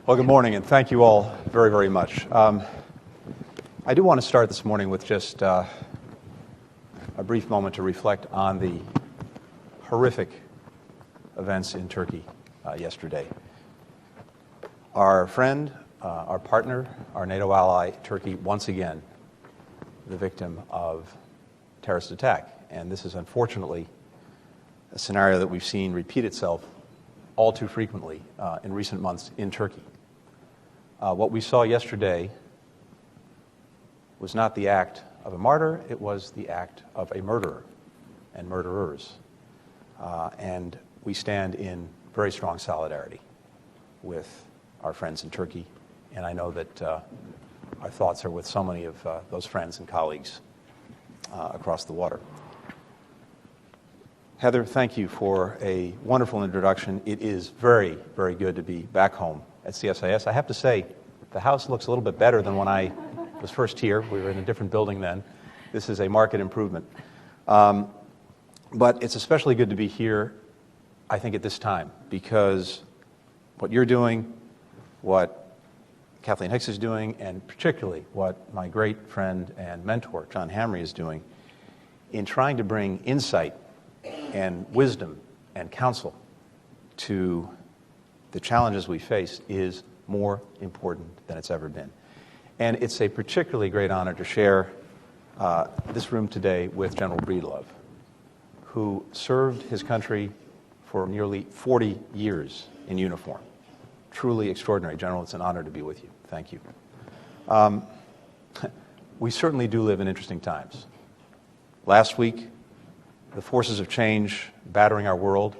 Well, good morning, and thank you all very, very much. I do want to start this morning with just a brief moment to reflect on the horrific events in Turkey yesterday. Our friend, our partner, our NATO ally, Turkey, once again, the victim of terrorist attack. And this is unfortunately a scenario that we've seen repeat itself all too frequently in recent months in Turkey. What we saw yesterday was not the act of a martyr, it was the act of a murderer and murderers. And we stand in very strong solidarity with our friends in Turkey, and I know that our thoughts are with so many of those friends and colleagues across the water. Heather, thank you for a wonderful introduction. It is very, very good to be back home at CSIS. I have to say, the house looks a little bit better than when I was first here. We were in a different building then. This is a marked improvement. But it's especially good to be here, I think, at this time, because what you're doing, what Kathleen Hicks is doing, and particularly what my great friend and mentor, John Hamre, is doing in trying to bring insight and wisdom and counsel to the challenges we face is more important than it's ever been. And it's a particularly great honor to share this room today with General Breedlove, who served his country for nearly 40 years in uniform. Truly extraordinary. General, it's an honor to be with you. Thank you. We certainly do live in interesting times. Last week, the forces of change battering our world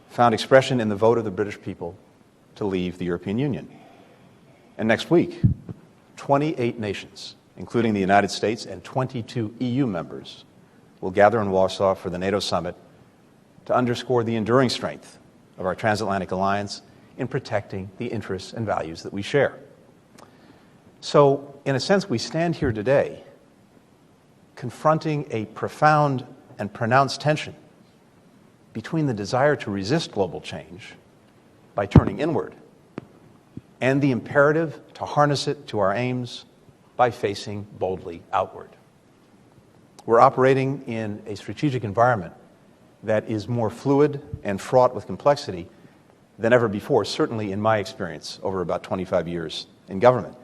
found expression in the vote of the British people to leave the European Union. And next week, 28 nations, including the United States and 22 EU members, will gather in Warsaw for the NATO summit to underscore the enduring strength of our transatlantic alliance in protecting the interests and values that we share. So, in a sense, we stand here today confronting a profound and pronounced tension between the desire to resist global change by turning inward and the imperative to harness it to our aims by facing boldly outward. We're operating in a strategic environment that is more fluid and fraught with complexity than ever before, certainly in my experience over about 25 years in government.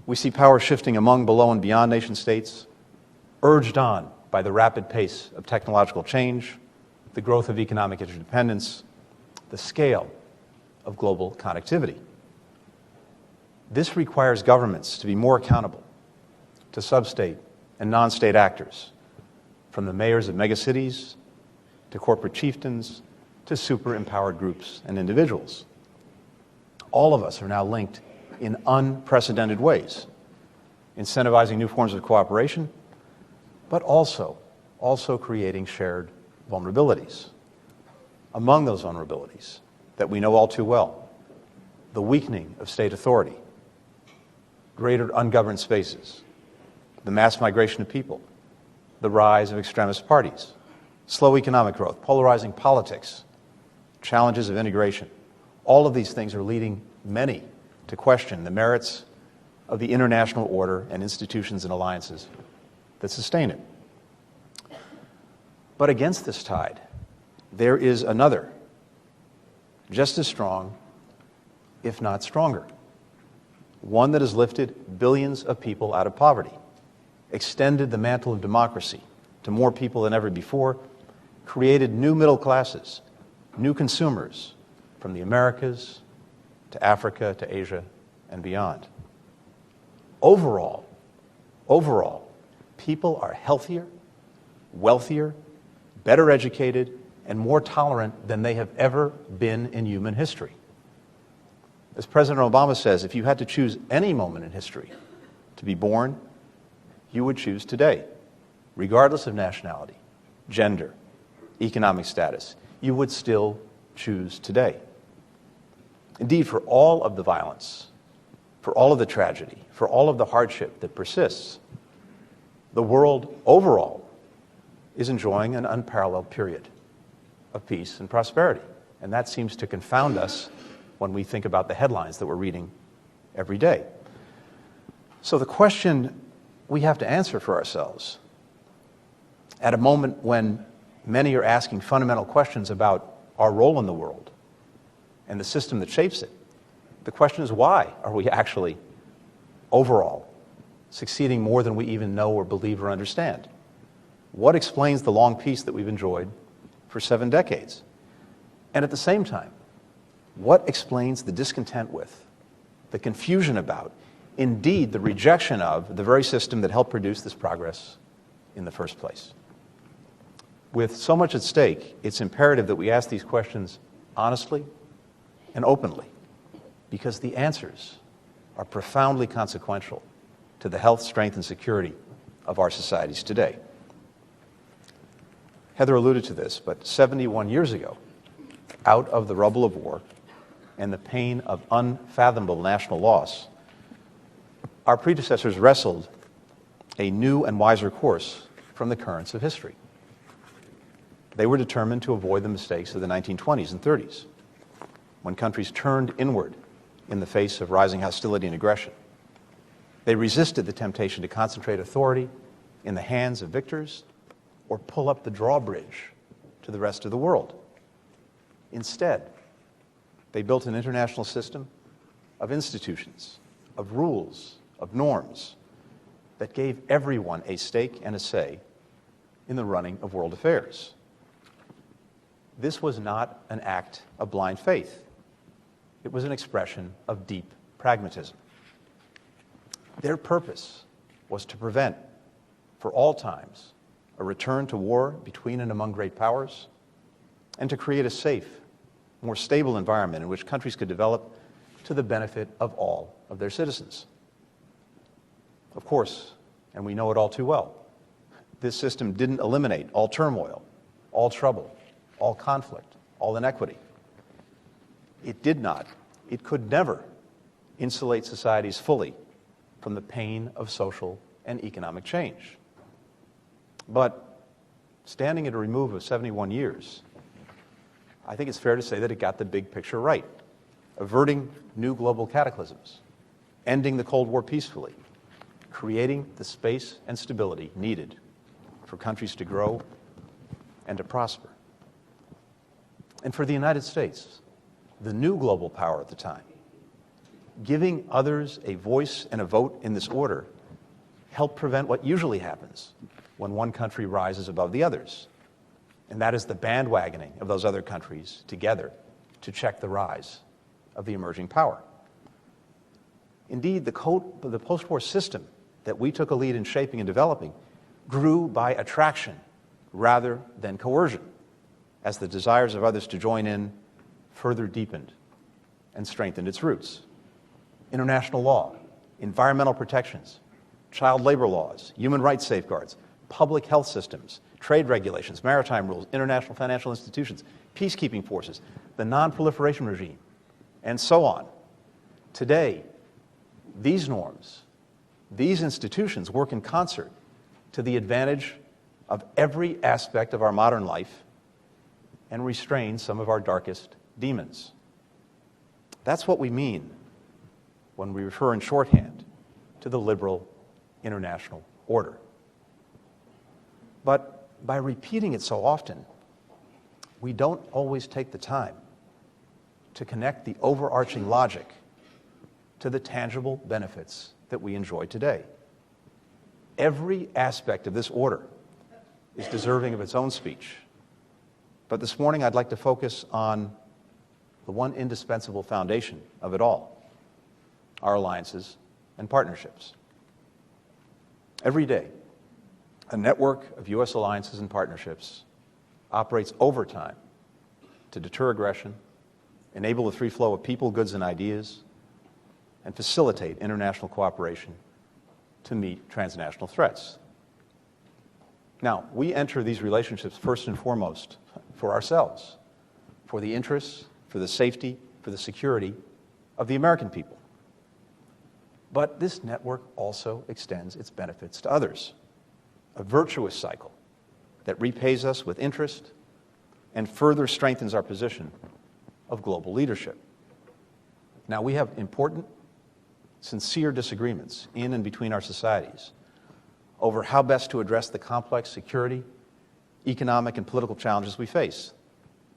We see power shifting among, below, and beyond nation states, urged on by the rapid pace of technological change, the growth of economic interdependence, the scale of global connectivity. This requires governments to be more accountable to sub-state and non-state actors, from the mayors of megacities to corporate chieftains to super-empowered groups and individuals. All of us are now linked in unprecedented ways, incentivizing new forms of cooperation, but also creating shared vulnerabilities. Among those vulnerabilities that we know all too well, the weakening of state authority, greater ungoverned spaces, the mass migration of people, the rise of extremist parties, slow economic growth, polarizing politics, challenges of integration. All of these things are leading many to question the merits of the international order and institutions and alliances that sustain it. But against this tide, there is another, just as strong, if not stronger, one that has lifted billions of people out of poverty, extended the mantle of democracy to more people than ever before, created new middle classes, new consumers from the Americas to Africa to Asia and beyond. Overall, people are healthier, wealthier, better educated, and more tolerant than they have ever been in human history. As President Obama says, if you had to choose any moment in history to be born, you would choose today, regardless of nationality, gender, economic status. You would still choose today. Indeed, for all of the violence, for all of the tragedy, for all of the hardship that persists, the world overall is enjoying an unparalleled period of peace and prosperity. And that seems to confound us when we think about the headlines that we're reading every day. So the question we have to answer for ourselves, at a moment when many are asking fundamental questions about our role in the world and the system that shapes it, the question is, why are we actually, overall, succeeding more than we even know or believe or understand? What explains the long peace that we've enjoyed for 7 decades? And at the same time, what explains the discontent with, the confusion about, indeed the rejection of the very system that helped produce this progress in the first place? With so much at stake, it's imperative that we ask these questions honestly and openly, because the answers are profoundly consequential to the health, strength, and security of our societies today. Heather alluded to this, but 71 years ago, out of the rubble of war and the pain of unfathomable national loss, our predecessors wrestled a new and wiser course from the currents of history. They were determined to avoid the mistakes of the 1920s and 30s, when countries turned inward in the face of rising hostility and aggression. They resisted the temptation to concentrate authority in the hands of victors or pull up the drawbridge to the rest of the world. Instead, they built an international system of institutions, of rules, of norms that gave everyone a stake and a say in the running of world affairs. This was not an act of blind faith. It was an expression of deep pragmatism. Their purpose was to prevent, for all times, a return to war between and among great powers, and to create a safe, more stable environment in which countries could develop to the benefit of all of their citizens. Of course, and we know it all too well, this system didn't eliminate all turmoil, all trouble, all conflict, all inequity. It did not, it could never insulate societies fully from the pain of social and economic change. But standing at a remove of 71 years, I think it's fair to say that it got the big picture right, averting new global cataclysms, ending the Cold War peacefully, creating the space and stability needed for countries to grow and to prosper. And for the United States, the new global power at the time, giving others a voice and a vote in this order helped prevent what usually happens when one country rises above the others, and that is the bandwagoning of those other countries together to check the rise of the emerging power. Indeed, the post-war system that we took a lead in shaping and developing grew by attraction rather than coercion, as the desires of others to join in further deepened and strengthened its roots. International law, environmental protections, child labor laws, human rights safeguards, public health systems, trade regulations, maritime rules, international financial institutions, peacekeeping forces, the non-proliferation regime, and so on. Today, these norms, these institutions work in concert to the advantage of every aspect of our modern life and restrain some of our darkest demons. That's what we mean when we refer in shorthand to the liberal international order. But by repeating it so often, we don't always take the time to connect the overarching logic to the tangible benefits that we enjoy today. Every aspect of this order is deserving of its own speech. But this morning I'd like to focus on the one indispensable foundation of it all: our alliances and partnerships. Every day, a network of U.S. alliances and partnerships operates overtime to deter aggression, enable the free flow of people, goods, and ideas, and facilitate international cooperation to meet transnational threats. Now, we enter these relationships first and foremost for ourselves, for the interests, for the safety, for the security of the American people. But this network also extends its benefits to others, a virtuous cycle that repays us with interest and further strengthens our position of global leadership. Now, we have important, sincere disagreements in and between our societies over how best to address the complex security, economic, and political challenges we face,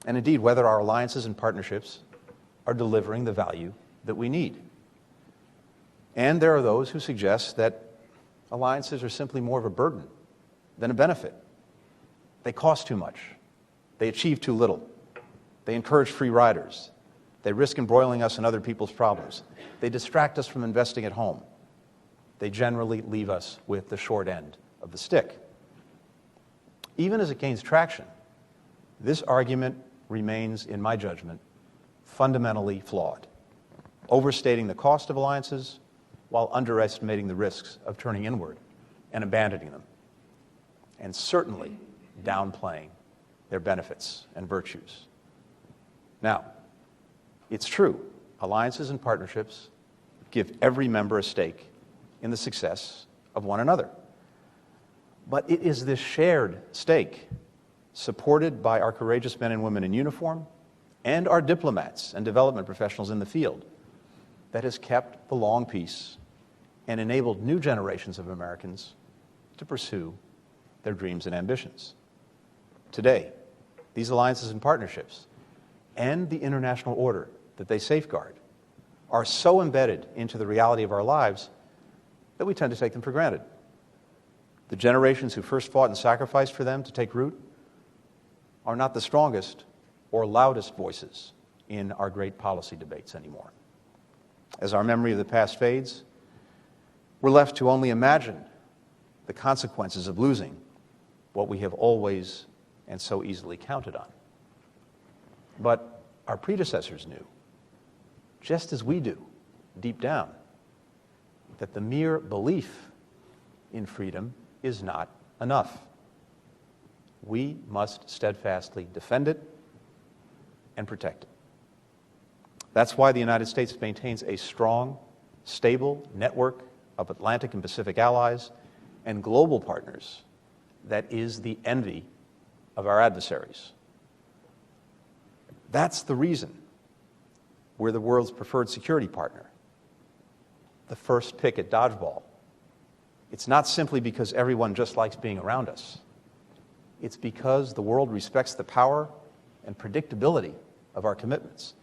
and indeed whether our alliances and partnerships are delivering the value that we need. And there are those who suggest that alliances are simply more of a burden than a benefit. They cost too much. They achieve too little. They encourage free riders. They risk embroiling us in other people's problems. They distract us from investing at home. They generally leave us with the short end of the stick. Even as it gains traction, this argument remains, in my judgment, fundamentally flawed, overstating the cost of alliances while underestimating the risks of turning inward and abandoning them, and certainly downplaying their benefits and virtues. Now, it's true, alliances and partnerships give every member a stake in the success of one another. But it is this shared stake, supported by our courageous men and women in uniform and our diplomats and development professionals in the field, that has kept the long peace and enabled new generations of Americans to pursue their dreams and ambitions. Today, these alliances and partnerships and the international order that they safeguard are so embedded into the reality of our lives that we tend to take them for granted. The generations who first fought and sacrificed for them to take root are not the strongest or loudest voices in our great policy debates anymore. As our memory of the past fades, we're left to only imagine the consequences of losing what we have always and so easily counted on. But our predecessors knew, just as we do, deep down, that the mere belief in freedom is not enough. We must steadfastly defend it and protect it. That's why the United States maintains a strong, stable network of Atlantic and Pacific allies and global partners that is the envy of our adversaries. That's the reason we're the world's preferred security partner, the first pick at dodgeball. It's not simply because everyone just likes being around us. It's because the world respects the power and predictability of our commitments,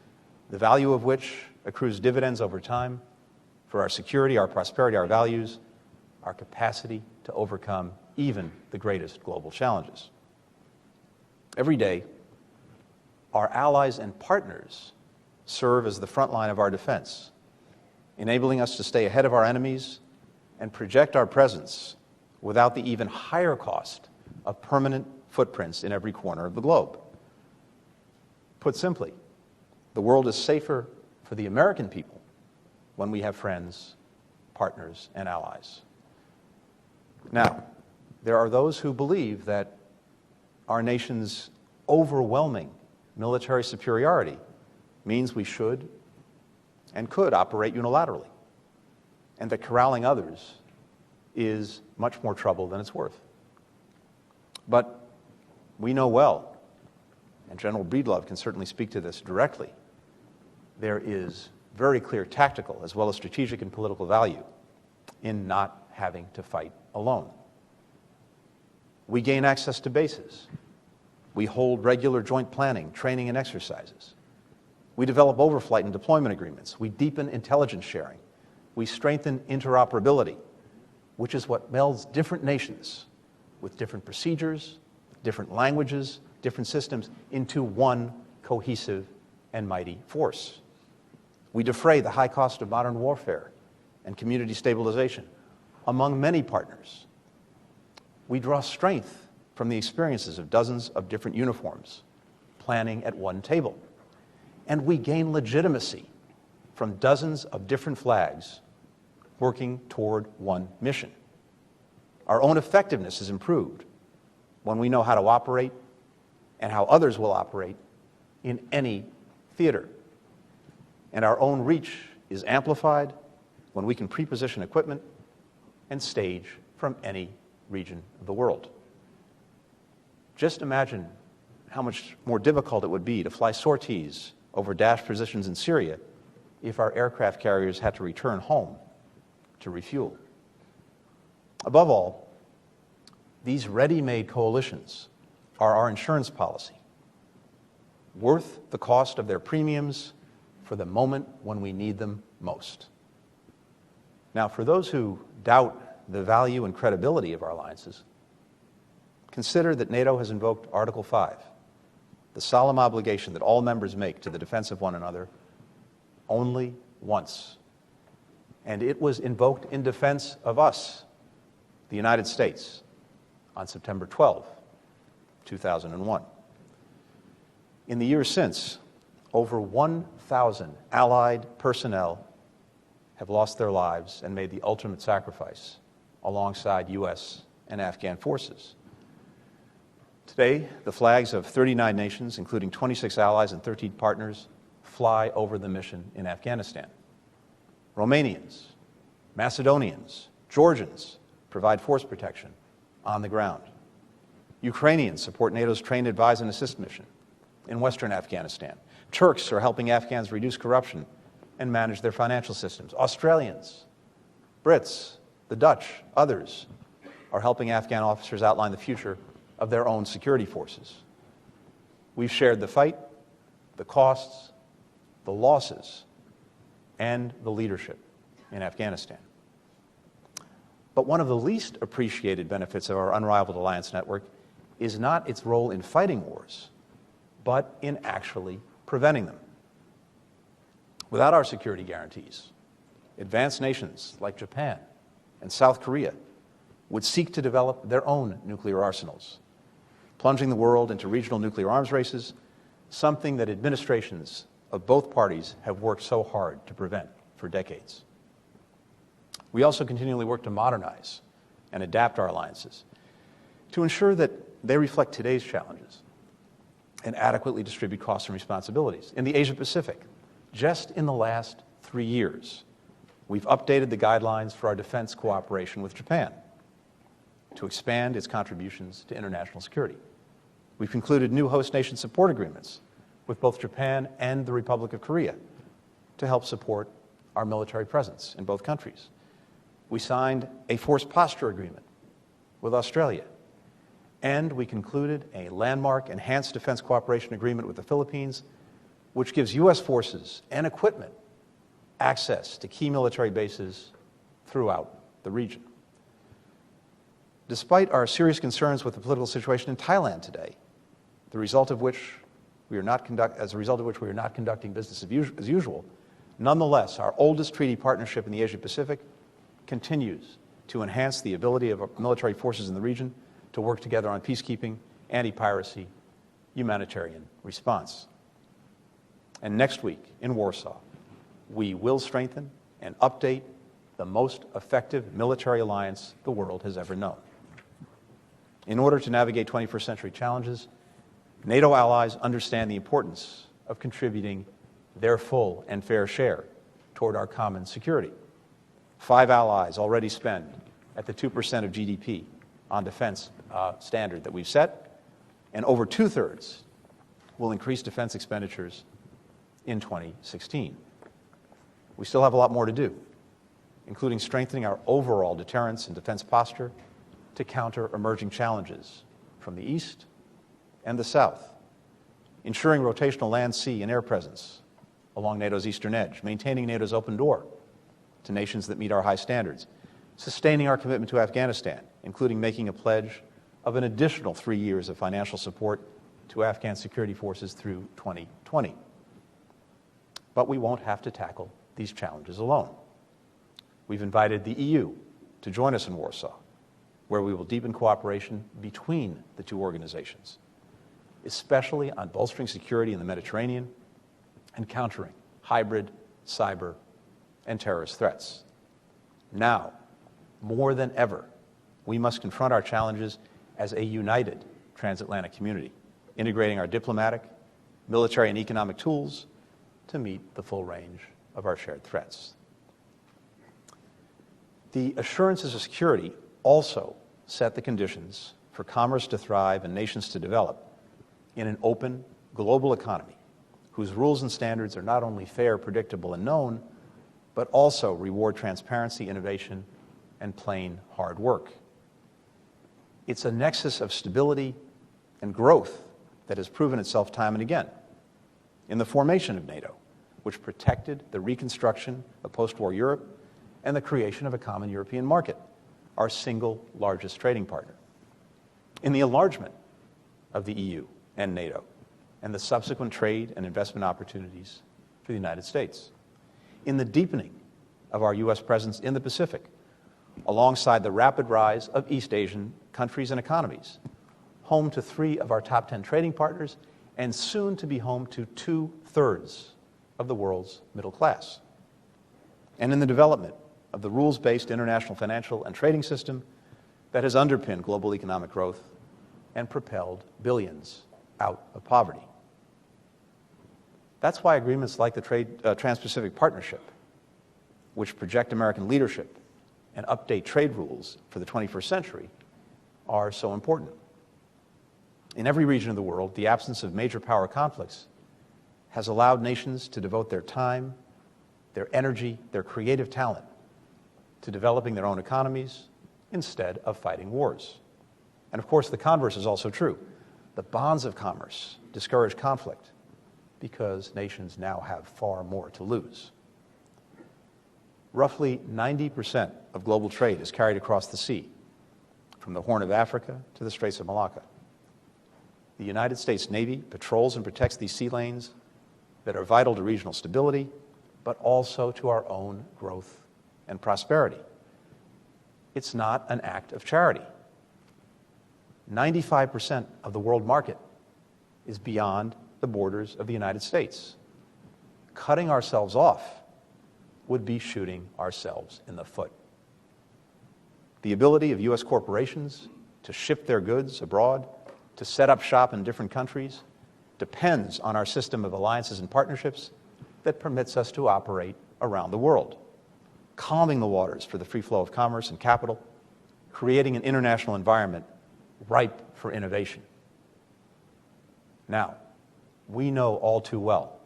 the value of which accrues dividends over time for our security, our prosperity, our values, our capacity to overcome even the greatest global challenges. Every day, our allies and partners serve as the front line of our defense, enabling us to stay ahead of our enemies and project our presence without the even higher cost of permanent footprints in every corner of the globe. Put simply, the world is safer for the American people when we have friends, partners, and allies. Now, there are those who believe that our nation's overwhelming military superiority means we should and could operate unilaterally, and that corralling others is much more trouble than it's worth. But we know well, and General Breedlove can certainly speak to this directly, there is very clear tactical as well as strategic and political value in not having to fight alone. We gain access to bases. We hold regular joint planning, training, and exercises. We develop overflight and deployment agreements. We deepen intelligence sharing. We strengthen interoperability, which is what melds different nations with different procedures, different languages, different systems into one cohesive and mighty force. We defray the high cost of modern warfare and community stabilization among many partners. We draw strength from the experiences of dozens of different uniforms, planning at one table. And we gain legitimacy from dozens of different flags working toward one mission. Our own effectiveness is improved when we know how to operate and how others will operate in any theater. And our own reach is amplified when we can pre-position equipment and stage from any region of the world. Just imagine how much more difficult it would be to fly sorties over Daesh positions in Syria if our aircraft carriers had to return home to refuel. Above all, these ready-made coalitions are our insurance policy, worth the cost of their premiums for the moment when we need them most. Now, for those who doubt the value and credibility of our alliances, consider that NATO has invoked Article 5, the solemn obligation that all members make to the defense of one another, only once. And it was invoked in defense of us, the United States, on September 12, 2001. In the years since, over 1,000 Allied personnel have lost their lives and made the ultimate sacrifice alongside U.S. and Afghan forces. Today, the flags of 39 nations, including 26 allies and 13 partners, fly over the mission in Afghanistan. Romanians, Macedonians, Georgians provide force protection on the ground. Ukrainians support NATO's Train, Advise, and Assist mission in western Afghanistan. Turks are helping Afghans reduce corruption and manage their financial systems. Australians, Brits, the Dutch, others are helping Afghan officers outline the future of their own security forces. We've shared the fight, the costs, the losses, and the leadership in Afghanistan. But one of the least appreciated benefits of our unrivaled alliance network is not its role in fighting wars, but in actually preventing them. Without our security guarantees, advanced nations like Japan and South Korea would seek to develop their own nuclear arsenals, plunging the world into regional nuclear arms races, something that administrations of both parties have worked so hard to prevent for decades. We also continually work to modernize and adapt our alliances to ensure that they reflect today's challenges and adequately distribute costs and responsibilities. In the Asia-Pacific, just in the last 3 years, we've updated the guidelines for our defense cooperation with Japan to expand its contributions to international security. We've concluded new host nation support agreements with both Japan and the Republic of Korea to help support our military presence in both countries. We signed a force posture agreement with Australia, and we concluded a landmark enhanced defense cooperation agreement with the Philippines, which gives U.S. forces and equipment access to key military bases throughout the region. Despite our serious concerns with the political situation in Thailand today, as a result of which we are not conducting business as usual, nonetheless, our oldest treaty partnership in the Asia-Pacific continues to enhance the ability of our military forces in the region to work together on peacekeeping, anti-piracy, humanitarian response. And next week in Warsaw, we will strengthen and update the most effective military alliance the world has ever known. In order to navigate 21st century challenges, NATO allies understand the importance of contributing their full and fair share toward our common security. 5 allies already spend at the 2% of GDP on defense standard that we've set, and over 2/3 will increase defense expenditures in 2016. We still have a lot more to do, including strengthening our overall deterrence and defense posture to counter emerging challenges from the East and the South, ensuring rotational land, sea, and air presence along NATO's eastern edge, maintaining NATO's open door to nations that meet our high standards, sustaining our commitment to Afghanistan, including making a pledge of an additional 3 years of financial support to Afghan security forces through 2020. But we won't have to tackle these challenges alone. We've invited the EU to join us in Warsaw, where we will deepen cooperation between the two organizations, especially on bolstering security in the Mediterranean and countering hybrid, cyber, and terrorist threats. Now, more than ever, we must confront our challenges as a united transatlantic community, integrating our diplomatic, military, and economic tools to meet the full range of our shared threats. The assurances of security also set the conditions for commerce to thrive and nations to develop in an open global economy whose rules and standards are not only fair, predictable, and known, but also reward transparency, innovation, and plain hard work. It's a nexus of stability and growth that has proven itself time and again in the formation of NATO, which protected the reconstruction of post-war Europe and the creation of a common European market, our single largest trading partner. In the enlargement of the EU and NATO, and the subsequent trade and investment opportunities for the United States. In the deepening of our U.S. presence in the Pacific, alongside the rapid rise of East Asian countries and economies, home to 3 of our top 10 trading partners, and soon to be home to 2/3 of the world's middle class. And in the development of the rules-based international financial and trading system that has underpinned global economic growth and propelled billions out of poverty. That's why agreements like the Trans-Pacific Partnership, which project American leadership and update trade rules for the 21st century, are so important. In every region of the world, the absence of major power conflicts has allowed nations to devote their time, their energy, their creative talent to developing their own economies instead of fighting wars. And of course, the converse is also true. The bonds of commerce discourage conflict because nations now have far more to lose. Roughly 90% of global trade is carried across the sea, from the Horn of Africa to the Straits of Malacca. The United States Navy patrols and protects these sea lanes that are vital to regional stability, but also to our own growth and prosperity. It's not an act of charity. 95% of the world market is beyond the borders of the United States. Cutting ourselves off would be shooting ourselves in the foot. The ability of U.S. corporations to ship their goods abroad, to set up shop in different countries, depends on our system of alliances and partnerships that permits us to operate around the world, calming the waters for the free flow of commerce and capital, creating an international environment ripe for innovation. Now, we know all too well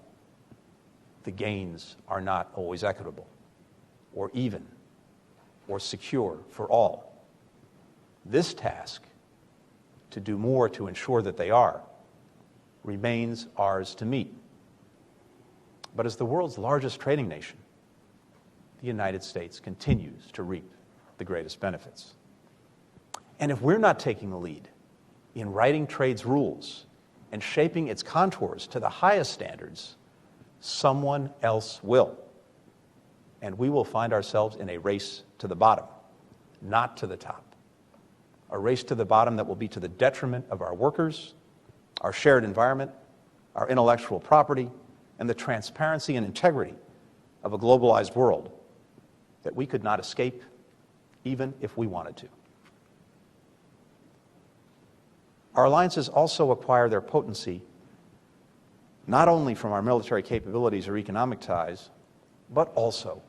the gains are not always equitable, or even, or secure for all. This task, to do more to ensure that they are, remains ours to meet. But as the world's largest trading nation, the United States continues to reap the greatest benefits. And if we're not taking the lead in writing trade's rules and shaping its contours to the highest standards, someone else will. And we will find ourselves in a race to the bottom, not to the top. A race to the bottom that will be to the detriment of our workers, our shared environment, our intellectual property, and the transparency and integrity of a globalized world that we could not escape even if we wanted to. Our alliances also acquire their potency not only from our military capabilities or economic ties, but also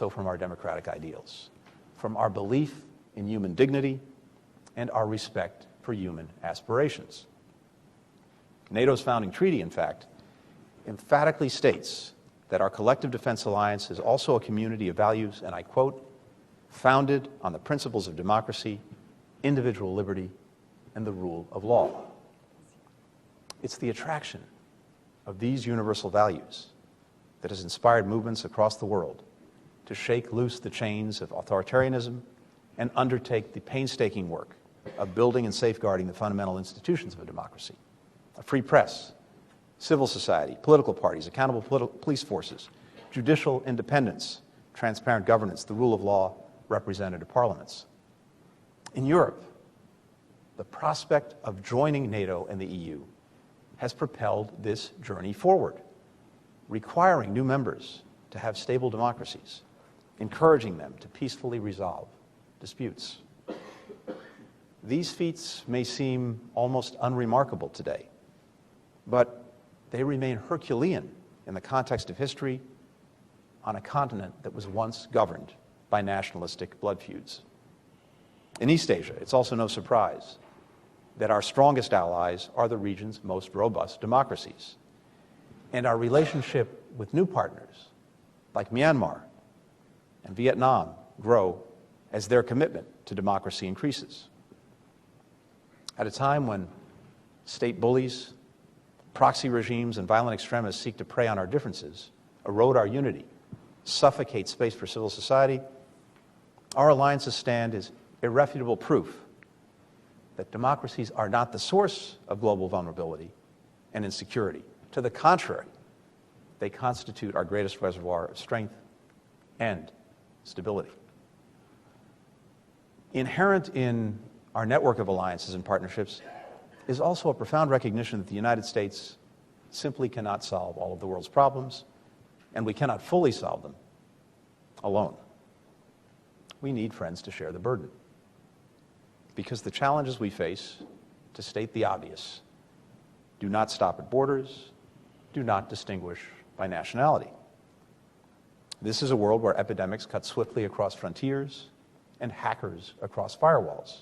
from our democratic ideals, from our belief in human dignity and our respect for human aspirations. NATO's founding treaty, in fact, emphatically states that our collective defense alliance is also a community of values, and I quote, founded on the principles of democracy, individual liberty, and the rule of law. It's the attraction of these universal values that has inspired movements across the world to shake loose the chains of authoritarianism and undertake the painstaking work of building and safeguarding the fundamental institutions of a democracy: a free press, civil society, political parties, accountable police forces, judicial independence, transparent governance, the rule of law, representative parliaments. In Europe, the prospect of joining NATO and the EU has propelled this journey forward, requiring new members to have stable democracies, encouraging them to peacefully resolve disputes. These feats may seem almost unremarkable today, but they remain Herculean in the context of history on a continent that was once governed by nationalistic blood feuds. In East Asia, it's also no surprise that our strongest allies are the region's most robust democracies. and our relationship with new partners like Myanmar and Vietnam grow as their commitment to democracy increases. At a time when state bullies, proxy regimes, and violent extremists seek to prey on our differences, erode our unity, suffocate space for civil society, our alliances stand as irrefutable proof that democracies are not the source of global vulnerability and insecurity. To the contrary, they constitute our greatest reservoir of strength and stability. Inherent in our network of alliances and partnerships is also a profound recognition that the United States simply cannot solve all of the world's problems, and we cannot fully solve them alone. We need friends to share the burden, because the challenges we face, to state the obvious, do not stop at borders, do not distinguish by nationality. This is a world where epidemics cut swiftly across frontiers and hackers across firewalls,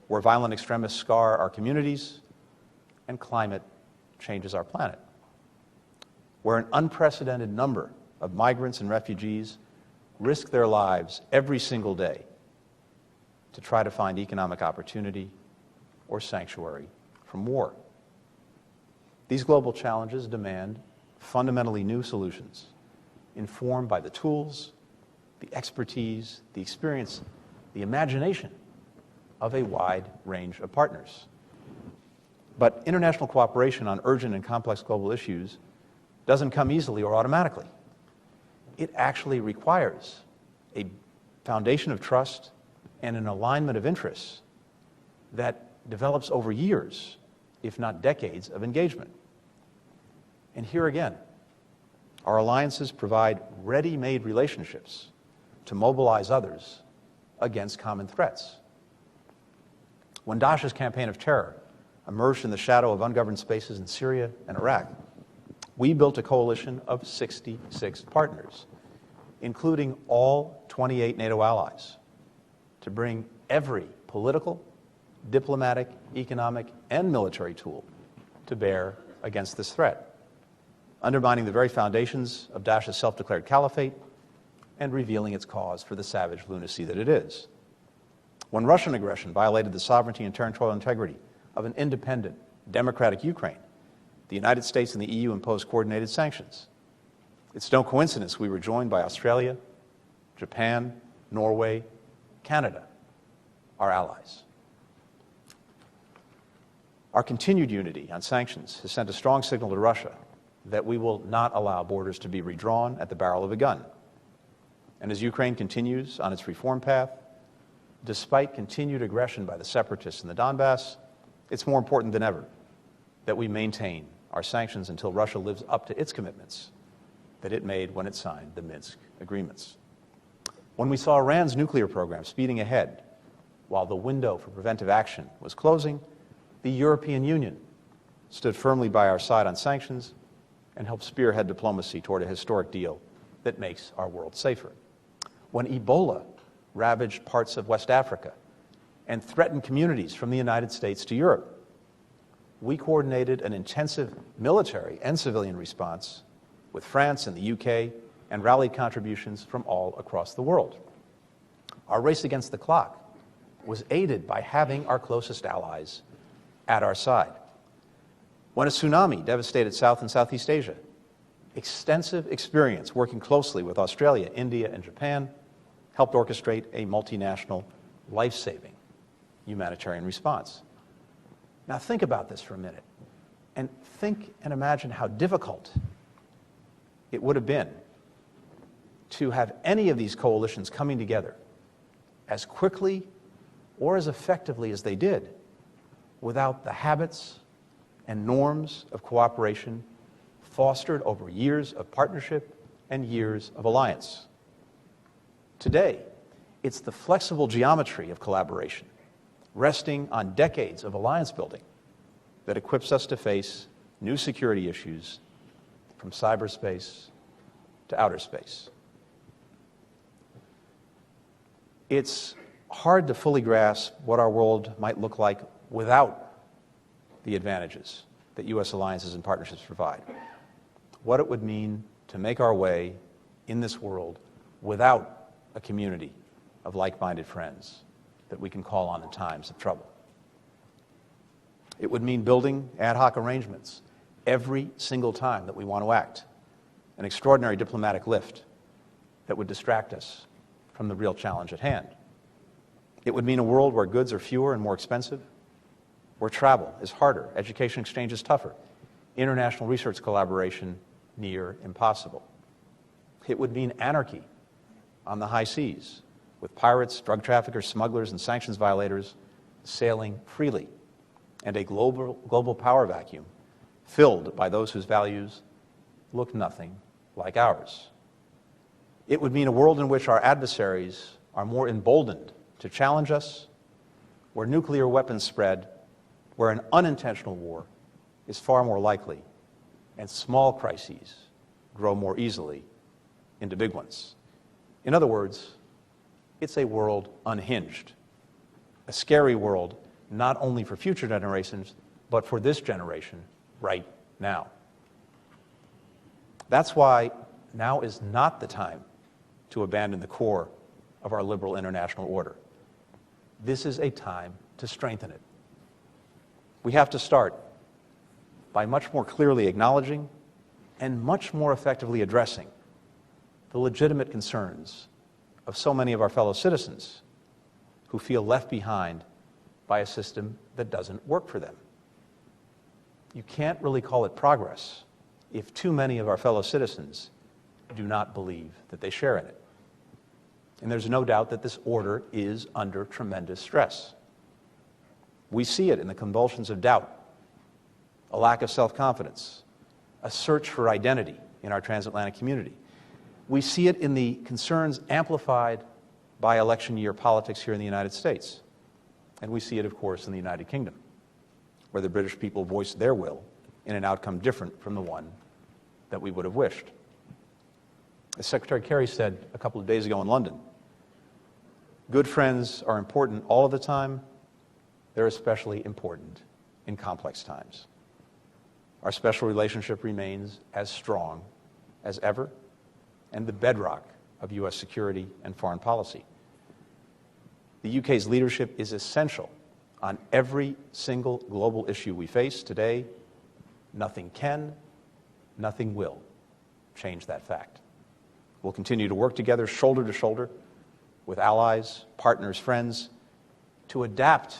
where violent extremists scar our communities and climate changes our planet, where an unprecedented number of migrants and refugees risk their lives every single day to try to find economic opportunity or sanctuary from war. These global challenges demand fundamentally new solutions, informed by the tools, the expertise, the experience, the imagination of a wide range of partners. But international cooperation on urgent and complex global issues doesn't come easily or automatically. It actually requires a foundation of trust and an alignment of interests that develops over years, if not decades, of engagement. And here again, our alliances provide ready-made relationships to mobilize others against common threats. When Daesh's campaign of terror emerged in the shadow of ungoverned spaces in Syria and Iraq, we built a coalition of 66 partners, including all 28 NATO allies, to bring every political, diplomatic, economic, and military tool to bear against this threat, undermining the very foundations of Daesh's self-declared caliphate and revealing its cause for the savage lunacy that it is. When Russian aggression violated the sovereignty and territorial integrity of an independent, democratic Ukraine, the United States and the EU imposed coordinated sanctions. It's no coincidence we were joined by Australia, Japan, Norway, Canada, our allies. Our continued unity on sanctions has sent a strong signal to Russia that we will not allow borders to be redrawn at the barrel of a gun. And as Ukraine continues on its reform path, despite continued aggression by the separatists in the Donbass, it's more important than ever that we maintain our sanctions until Russia lives up to its commitments that it made when it signed the Minsk agreements. When we saw Iran's nuclear program speeding ahead while the window for preventive action was closing, the European Union stood firmly by our side on sanctions and helped spearhead diplomacy toward a historic deal that makes our world safer. When Ebola ravaged parts of West Africa and threatened communities from the United States to Europe, we coordinated an intensive military and civilian response with France and the UK and rallied contributions from all across the world. Our race against the clock was aided by having our closest allies at our side. When a tsunami devastated South and Southeast Asia, extensive experience working closely with Australia, India, and Japan helped orchestrate a multinational, life-saving humanitarian response. Now think about this for a minute, and think and imagine how difficult it would have been to have any of these coalitions coming together as quickly or as effectively as they did without the habits and norms of cooperation fostered over years of partnership and years of alliance. Today, it's the flexible geometry of collaboration, resting on decades of alliance building, that equips us to face new security issues from cyberspace to outer space. It's hard to fully grasp what our world might look like without the advantages that U.S. alliances and partnerships provide. what it would mean to make our way in this world without a community of like-minded friends that we can call on in times of trouble. It would mean building ad hoc arrangements every single time that we want to act, an extraordinary diplomatic lift that would distract us from the real challenge at hand. It would mean a world where goods are fewer and more expensive, where travel is harder, education exchange is tougher, international research collaboration near impossible. It would mean anarchy on the high seas, with pirates, drug traffickers, smugglers, and sanctions violators sailing freely, and a global power vacuum filled by those whose values look nothing like ours. It would mean a world in which our adversaries are more emboldened to challenge us, where nuclear weapons spread, where an unintentional war is far more likely, and small crises grow more easily into big ones. In other words, it's a world unhinged, a scary world not only for future generations, but for this generation right now. That's why now is not the time to abandon the core of our liberal international order. This is a time to strengthen it. We have to start by much more clearly acknowledging and much more effectively addressing the legitimate concerns of so many of our fellow citizens who feel left behind by a system that doesn't work for them. You can't really call it progress if too many of our fellow citizens do not believe that they share in it. And there's no doubt that this order is under tremendous stress. We see it in the convulsions of doubt, a lack of self-confidence, a search for identity in our transatlantic community. We see it in the concerns amplified by election year politics here in the United States. And we see it, of course, in the United Kingdom, where the British people voiced their will in an outcome different from the one that we would have wished. As Secretary Kerry said a couple of days ago in London, good friends are important all of the time. They're especially important in complex times. Our special relationship remains as strong as ever and the bedrock of U.S. security and foreign policy. The UK's leadership is essential on every single global issue we face today. Nothing can, nothing will change that fact. We'll continue to work together shoulder to shoulder with allies, partners, friends, to adapt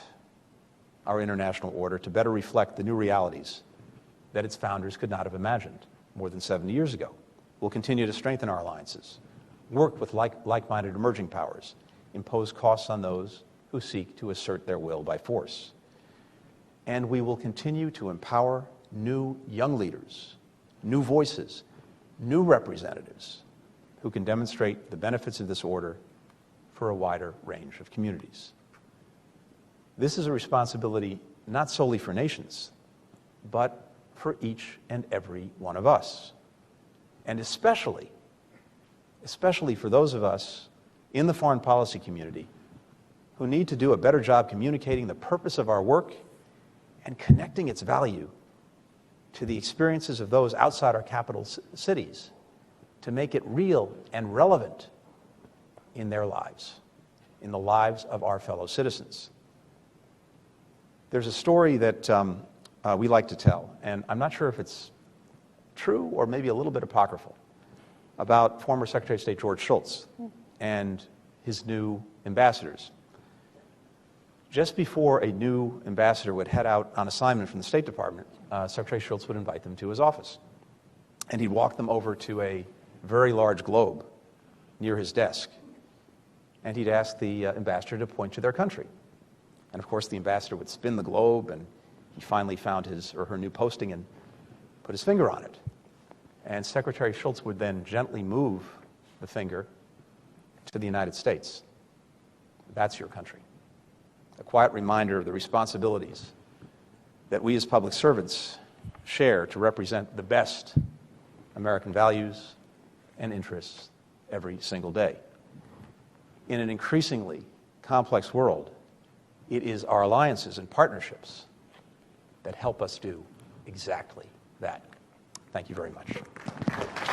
our international order to better reflect the new realities that its founders could not have imagined more than 70 years ago. We'll continue to strengthen our alliances, work with like-minded emerging powers, impose costs on those who seek to assert their will by force. And we will continue to empower new young leaders, new voices, new representatives who can demonstrate the benefits of this order for a wider range of communities. This is a responsibility not solely for nations, but for each and every one of us. And especially for those of us in the foreign policy community who need to do a better job communicating the purpose of our work and connecting its value to the experiences of those outside our capital cities to make it real and relevant in their lives, in the lives of our fellow citizens. There's a story that we like to tell, and I'm not sure if it's true or maybe a little bit apocryphal, about former Secretary of State George Shultz and his new ambassadors. Just before a new ambassador would head out on assignment from the State Department, Secretary Shultz would invite them to his office. And he'd walk them over to a very large globe near his desk. And he'd ask the ambassador to point to their country. And of course, the ambassador would spin the globe, and he finally found his or her new posting and put his finger on it. And Secretary Shultz would then gently move the finger to the United States. That's your country. A quiet reminder of the responsibilities that we as public servants share to represent the best American values and interests every single day. In an increasingly complex world, it is our alliances and partnerships that help us do exactly that. Thank you very much.